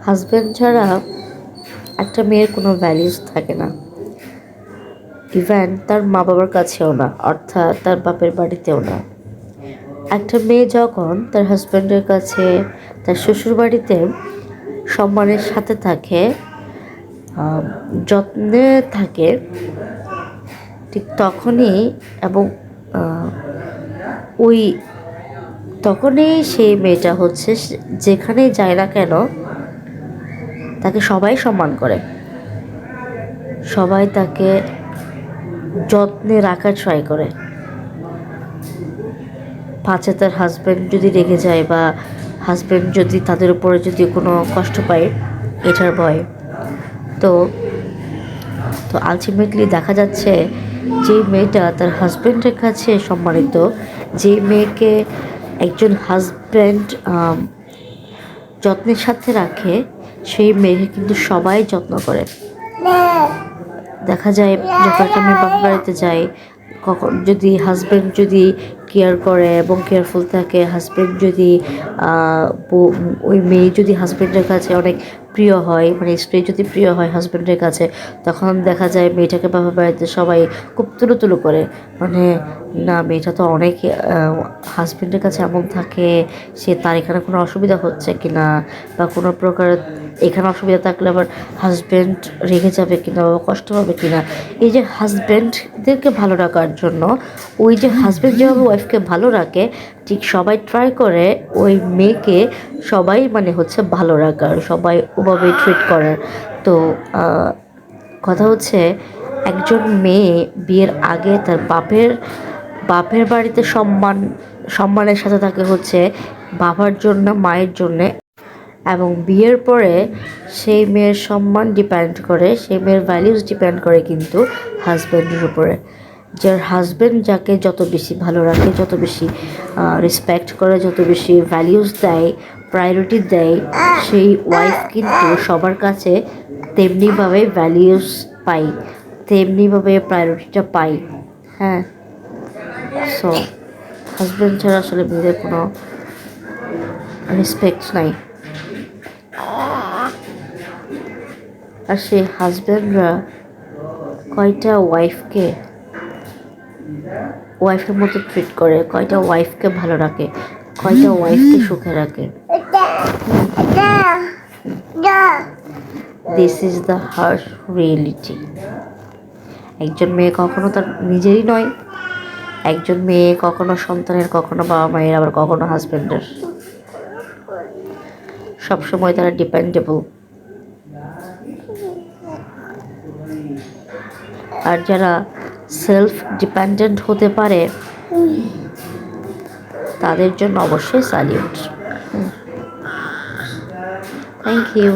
Husband ছাড়া একটা মেয়ের কোনো ভ্যালিউস থাকে না, ইভেন তার মা বাবার কাছেও না, অর্থাৎ তার বাপের বাড়িতেও না। একটা মেয়ে যখন তার হাজব্যান্ডের কাছে, তার শ্বশুর বাড়িতে সম্মানের সাথে থাকে, যত্নে থাকে, ঠিক তখনই এবং ওই তখনই সেই মেয়েটা হচ্ছে যেখানেই যায় না কেন তাকে সবাই সম্মান করে, সবাই তাকে যত্নে রাখার ট্রাই করে। পাছে তার হাজব্যান্ড যদি রেগে যায় বা হাজব্যান্ড যদি তাদের উপরে যদি কোনো কষ্ট পায় এটার ভয়। তো তো আলটিমেটলি দেখা যাচ্ছে যে মেয়েটা তার হাজব্যান্ডের কাছে সম্মানিত, যে মেয়েকে একজন হাজব্যান্ড যত্নের সাথে রাখে, সেই মেয়েকে কিন্তু সবাই যত্ন করে। দেখা যায় যখন আমি বাপের বাড়িতে যাই, কখন যদি হাজব্যান্ড যদি কেয়ার করে এবং কেয়ারফুল থাকে, হাজব্যান্ড যদি ওই মেয়ে যদি হাজব্যান্ডের কাছে অনেক প্রিয় হয়, মানে স্ত্রী যদি প্রিয় হয় হাজব্যান্ডের কাছে, তখন দেখা যায় মেয়েটাকে বাপের বাড়িতে সবাই খুব তুলো করে, মানে না মেয়েটা তো অনেক হাজব্যান্ডের কাছে এমন থাকে, সে তার এখানে কোনো অসুবিধা হচ্ছে কি না, বা কোনো প্রকার এখানে অসুবিধা থাকলে আবার হাজব্যান্ড রেগে যাবে কিনা বা কষ্ট হবে কিনা। এই যে হাজব্যান্ডদেরকে ভালো রাখার জন্য, ওই যে হাজব্যান্ড যেভাবে ওয়াইফকে ভালো রাখে, ঠিক সবাই ট্রাই করে ওই মেয়েকে সবাই মানে হচ্ছে ভালো রাখার, সবাই ওভাবে ট্রিট করার। তো কথা হচ্ছে একজন মেয়ে বিয়ের আগে তার বাপের বাড়িতে সম্মানের সাথে থাকে হচ্ছে বাবার জন্য, মায়ের জন্যে, এবং বিয়ের পরে সেই মেয়ের সম্মান ডিপেন্ড করে, সেই মেয়ের ভ্যালিউস ডিপেন্ড করে কিন্তু হাজব্যান্ডের উপরে। যার হাজব্যান্ড যাকে যত বেশি ভালো রাখে, যত বেশি রেসপেক্ট করে, যত বেশি ভ্যালিউস দেয়, প্রায়োরিটি দেয়, সেই ওয়াইফ কিন্তু সবার কাছে তেমনিভাবে ভ্যালিউস পাই, তেমনিভাবে প্রায়োরিটিটা পাই। হ্যাঁ, সো হাজব্যান্ড ছাড়া আসলে মেয়েদের কোনো রেসপেক্ট নাই। আর সেই হাজব্যান্ডরা কয়টা ওয়াইফের মতো ট্রিট করে, কয়টা ওয়াইফকে ভালো রাখে, কয়টা ওয়াইফকে সুখে রাখে। This is the harsh reality. একজন মেয়ে কখনো তার নিজেরই নয়, একজন মেয়ে কখনো সন্তানের, কখনো বাবা মায়ের, আবার কখনো হাজব্যান্ডের। সবসময় তারা ডিপেন্ডেবল। আর যারা সেলফ ডিপেন্ডেন্ট হতে পারে তাদের জন্য অবশ্যই স্যালিউট। Thank you.